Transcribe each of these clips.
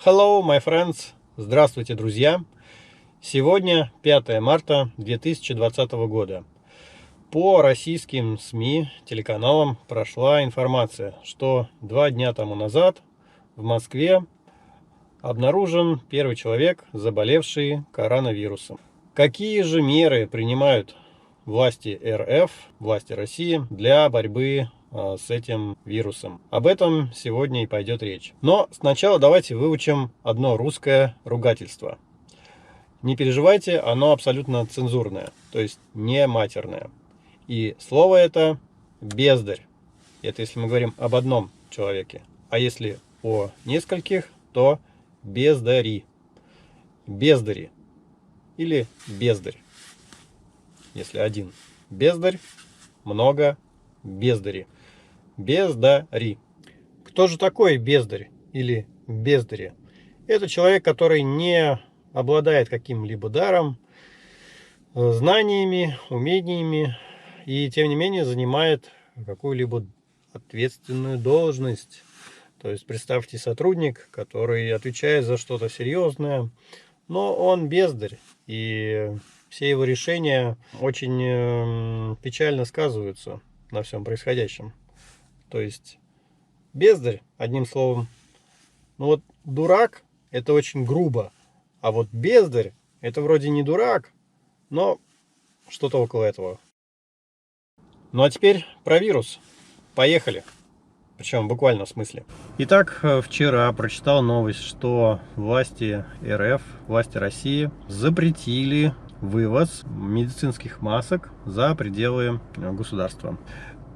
Hello, my friends! Здравствуйте, друзья! Сегодня 5 марта 2020 года. По российским СМИ, телеканалам прошла информация, что 2 дня тому назад в Москве обнаружен первый человек, заболевший коронавирусом. Какие же меры принимают власти РФ, власти России для борьбы с этим вирусом? Об этом сегодня и пойдет речь. Но сначала давайте выучим одно русское ругательство. Не переживайте, оно абсолютно цензурное, то есть не матерное. И слово это бездарь. Это если мы говорим об одном человеке. А если о нескольких, то бездари. Бездари. Или бездарь. Если один бездарь, много бездари. Бездари. Кто же такой бездарь или бездари? Это человек, который не обладает каким-либо даром, знаниями, умениями и тем не менее занимает какую-либо ответственную должность. То есть представьте сотрудник, который отвечает за что-то серьезное, но он бездарь, и все его решения очень печально сказываются на всем происходящем. То есть бездарь, одним словом. Ну вот дурак — это очень грубо, а вот бездарь — это вроде не дурак, но что-то около этого. Ну а теперь про вирус. Поехали. Причем в буквальном смысле. Итак, вчера прочитал новость, что власти РФ, власти России запретили вывоз медицинских масок за пределы государства.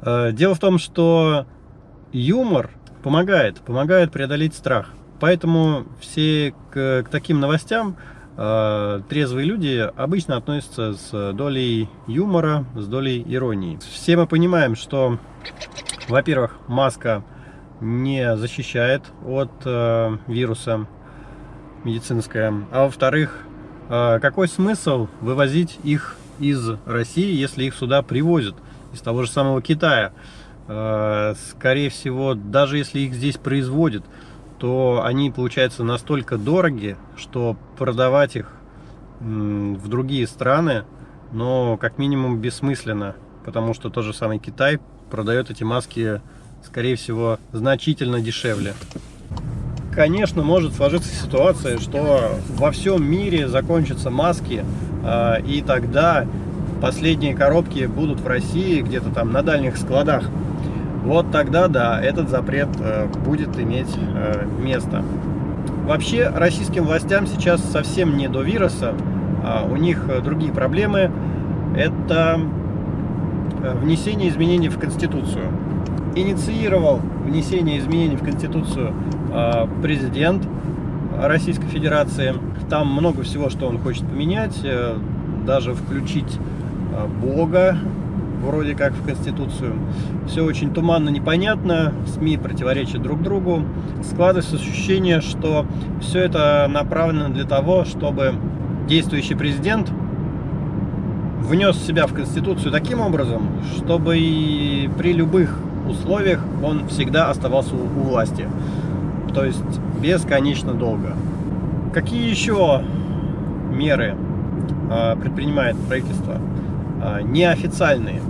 Дело в том, что юмор помогает преодолеть страх. Поэтому все к таким новостям трезвые люди обычно относятся с долей юмора, с долей иронии. Все мы понимаем, что, во-первых, маска не защищает от вируса медицинская, а во-вторых, какой смысл вывозить их из России, если их сюда привозят из того же самого Китая? Скорее всего, даже если их здесь производят, то они получаются настолько дороги, что продавать их в другие страны, но как минимум бессмысленно, потому что тот же самый Китай продает эти маски, скорее всего, значительно дешевле. Конечно, может сложиться ситуация, что во всем мире закончатся маски, и тогда последние коробки будут в России, где-то там на дальних складах. Вот тогда, да, этот запрет будет иметь место. Вообще, российским властям сейчас совсем не до вируса, у них другие проблемы. Это внесение изменений в Конституцию. Инициировал внесение изменений в Конституцию президент Российской Федерации. Там много всего, что он хочет поменять, даже включить Бога вроде как в Конституцию. Все очень туманно, непонятно, СМИ противоречат друг другу. Складывается ощущение, что все это направлено для того, чтобы действующий президент внес себя в Конституцию таким образом, чтобы и при любых условиях он всегда оставался у власти. То есть бесконечно долго. Какие еще меры предпринимает правительство? Неофициальные,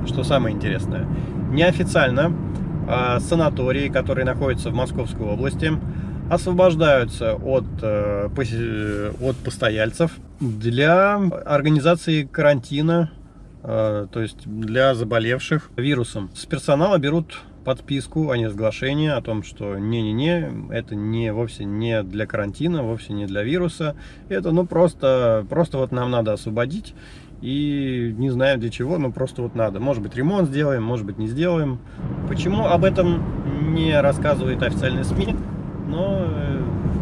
что самое интересное. Неофициально санатории, которые находятся в Московской области, освобождаются от постояльцев для организации карантина, то есть для заболевших вирусом. С персонала берут подписку о неразглашении, о том, что не-не-не, это вовсе не для карантина, вовсе не для вируса. Это просто вот нам надо освободить. И не знаем для чего, но просто вот надо. Может быть, ремонт сделаем, может быть, не сделаем. Почему об этом не рассказывают официальные СМИ? Ну,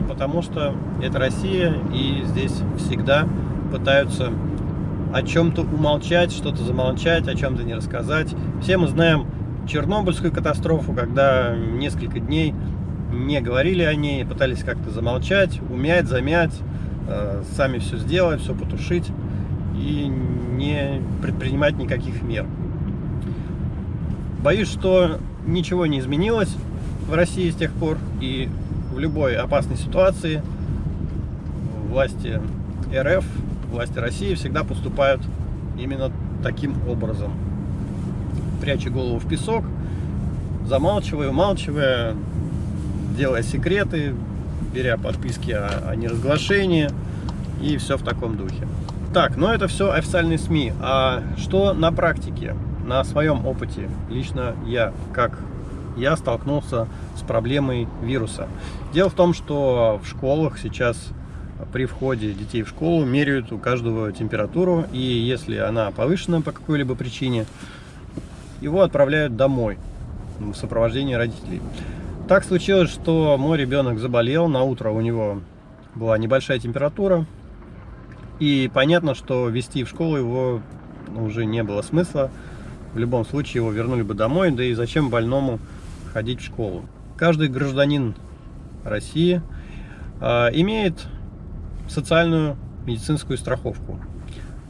потому что это Россия, и здесь всегда пытаются о чем-то умолчать, что-то замолчать, о чем-то не рассказать. Все мы знаем Чернобыльскую катастрофу, когда несколько дней не говорили о ней, пытались как-то замолчать, умять, замять, сами все сделать, все потушить и не предпринимать никаких мер. Боюсь, что ничего не изменилось в России с тех пор, и в любой опасной ситуации власти РФ, власти России всегда поступают именно таким образом. Пряча голову в песок, замалчивая, умалчивая, делая секреты, беря подписки о неразглашении и все в таком духе. Так, но это все официальные СМИ. А что на практике, на своем опыте? Лично я столкнулся с проблемой вируса. Дело в том, что в школах сейчас при входе детей в школу меряют у каждого температуру, и если она повышена по какой-либо причине, его отправляют домой в сопровождении родителей. Так случилось, что мой ребенок заболел, на утро у него была небольшая температура, и понятно, что везти в школу его уже не было смысла. В любом случае его вернули бы домой, да и зачем больному ходить в школу. Каждый гражданин России имеет социальную медицинскую страховку.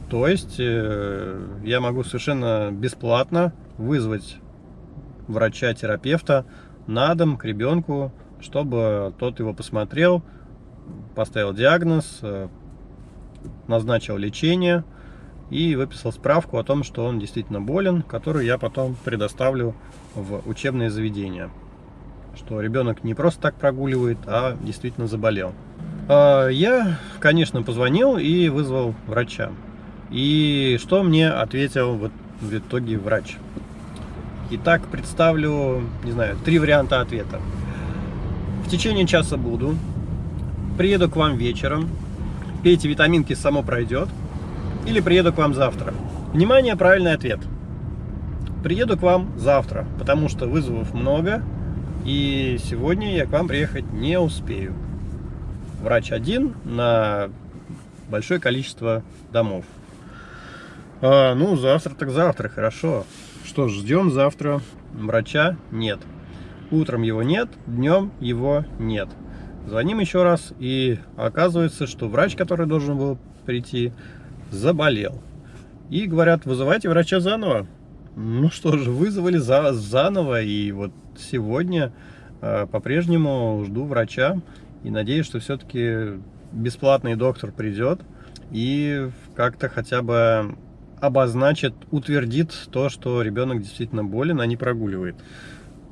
То есть я могу совершенно бесплатно вызвать врача-терапевта на дом к ребенку, чтобы тот его посмотрел, поставил диагноз, назначил лечение и выписал справку о том, что он действительно болен, которую я потом предоставлю в учебное заведение. Что ребенок не просто так прогуливает, а действительно заболел. Я, конечно, позвонил и вызвал врача. И что мне ответил в итоге врач? Итак, представлю, не знаю, 3 варианта ответа. В течение часа буду. Приеду к вам вечером. Пейте витаминки, само пройдет. Или приеду к вам завтра. Внимание, правильный ответ. Приеду к вам завтра, потому что вызовов много. И сегодня я к вам приехать не успею. Врач один на большое количество домов. Ну, завтра так завтра, хорошо. Что ж, ждем завтра. Врача нет. Утром его нет, днем его нет. Звоним еще раз, и оказывается, что врач, который должен был прийти, заболел. И говорят, вызывайте врача заново. Ну что же, вызвали заново, и вот сегодня по-прежнему жду врача. И надеюсь, что все-таки бесплатный доктор придет и как-то хотя бы обозначит, утвердит то, что ребенок действительно болен, а не прогуливает.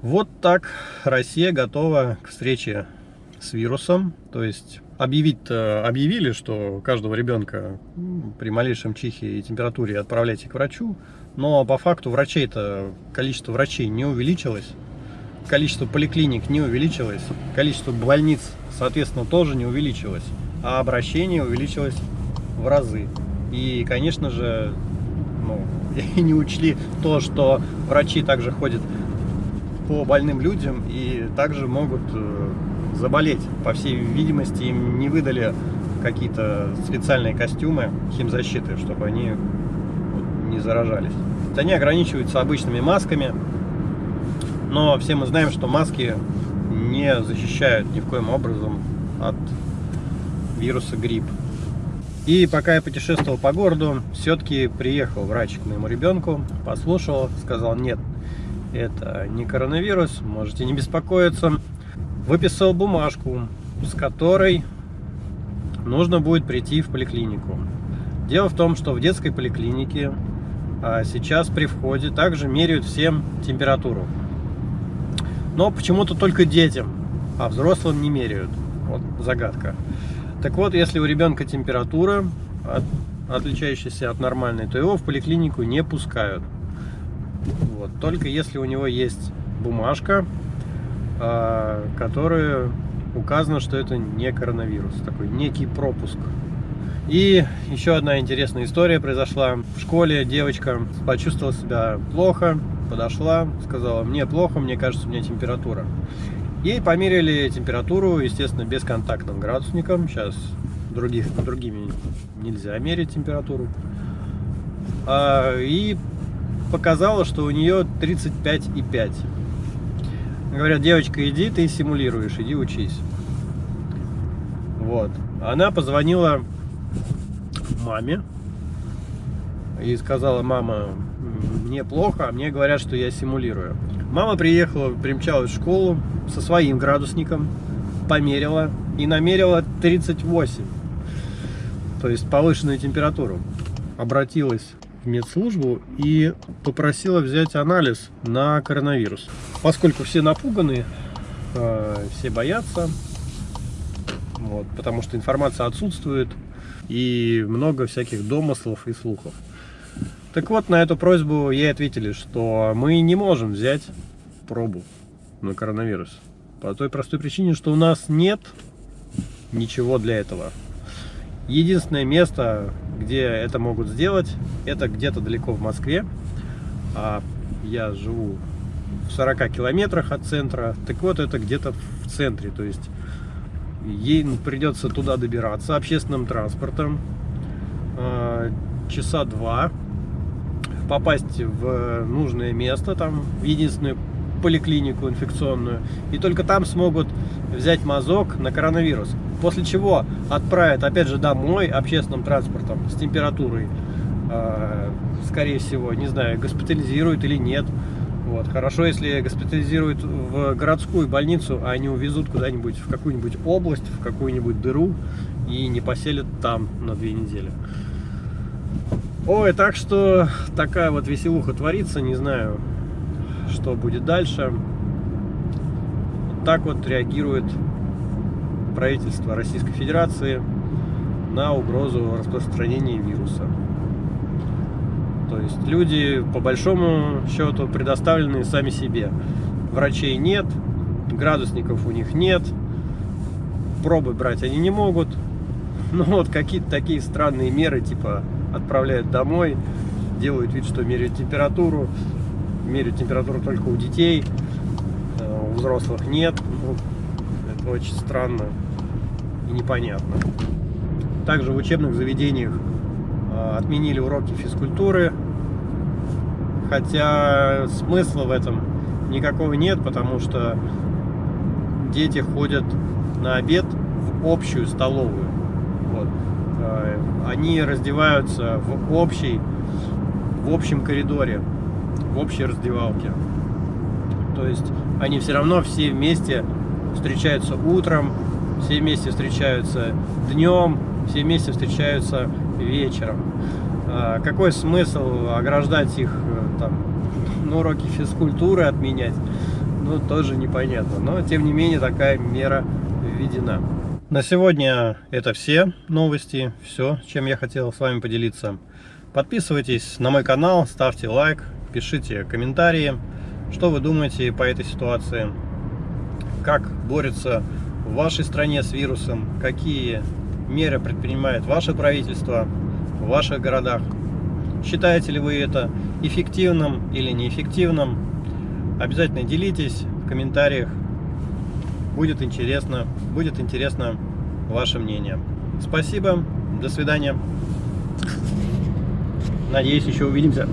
Вот так Россия готова к встрече с вирусом. То есть объявили, что каждого ребенка при малейшем чихе и температуре отправляйте к врачу, но по факту врачей-то, количество врачей не увеличилось, количество поликлиник не увеличилось, количество больниц, соответственно, тоже не увеличилось, а обращение увеличилось в разы. И, конечно же, и не учли то, что врачи также ходят по больным людям и также могут заболеть. По всей видимости, им не выдали какие-то специальные костюмы химзащиты, чтобы они не заражались. Они ограничиваются обычными масками, но все мы знаем, что маски не защищают ни в коем образом от вируса грипп. И пока я путешествовал по городу, все-таки приехал врач к моему ребенку, послушал, сказал: нет, это не коронавирус, можете не беспокоиться. Выписал бумажку, с которой нужно будет прийти в поликлинику. Дело в том, что в детской поликлинике сейчас при входе также меряют всем температуру. Но почему-то только детям, а взрослым не меряют. Вот загадка. Так вот, если у ребенка температура, отличающаяся от нормальной, то его в поликлинику не пускают. Вот. Только если у него есть бумажка, которая указано, что это не коронавирус, такой некий пропуск. И еще одна интересная история произошла. В школе девочка почувствовала себя плохо, подошла, сказала: мне плохо, мне кажется, у меня температура. Ей померили температуру, естественно, бесконтактным градусником. Сейчас другими нельзя мерить температуру. И показала, что у нее 35,5. Говорят: девочка, иди, ты симулируешь, иди учись. Вот. Она позвонила маме и сказала: мама, мне плохо, а мне говорят, что я симулирую. Мама примчалась в школу со своим градусником, померила и намерила 38. То есть повышенную температуру. Обратилась в медслужбу и попросила взять анализ на коронавирус. Поскольку все напуганы, все боятся, вот, потому что информация отсутствует и много всяких домыслов и слухов. Так вот, на эту просьбу ей ответили, что мы не можем взять пробу на коронавирус. По той простой причине, что у нас нет ничего для этого. Единственное место, где это могут сделать, это где-то далеко в Москве. А я живу в 40 километрах от центра. Так вот, это где-то в центре. То есть ей придется туда добираться общественным транспортом. Часа 2. Попасть в нужное место, там, в единственную поликлинику инфекционную. И только там смогут взять мазок на коронавирус. После чего отправят, опять же, домой общественным транспортом с температурой. Скорее всего, не знаю, госпитализируют или нет. Вот. Хорошо, если госпитализируют в городскую больницу, а они увезут куда-нибудь в какую-нибудь область, в какую-нибудь дыру и не поселят там на 2 недели. Ой, так что такая вот веселуха творится, не знаю, что будет дальше. Вот так вот реагирует правительство Российской Федерации на угрозу распространения вируса. То есть люди, по большому счету, предоставлены сами себе. Врачей нет, градусников у них нет, пробы брать они не могут. Ну вот какие-то такие странные меры, типа отправляют домой, делают вид, что меряют температуру только у детей, у взрослых нет. Ну, это очень странно и непонятно. Также в учебных заведениях отменили уроки физкультуры, хотя смысла в этом никакого нет, потому что дети ходят на обед в общую столовую. Вот. Они раздеваются в общем коридоре, в общей раздевалке. То есть они все равно все вместе встречаются утром, все вместе встречаются днем, все вместе встречаются вечером. Какой смысл ограждать их, там, уроки физкультуры отменять? Ну, тоже непонятно. Но, тем не менее, такая мера введена. На сегодня это все новости, все, чем я хотел с вами поделиться. Подписывайтесь на мой канал, ставьте лайк, пишите комментарии, что вы думаете по этой ситуации, как борются в вашей стране с вирусом, какие меры предпринимает ваше правительство в ваших городах. Считаете ли вы это эффективным или неэффективным? Обязательно делитесь в комментариях. Будет интересно ваше мнение. Спасибо, до свидания. Надеюсь, еще увидимся.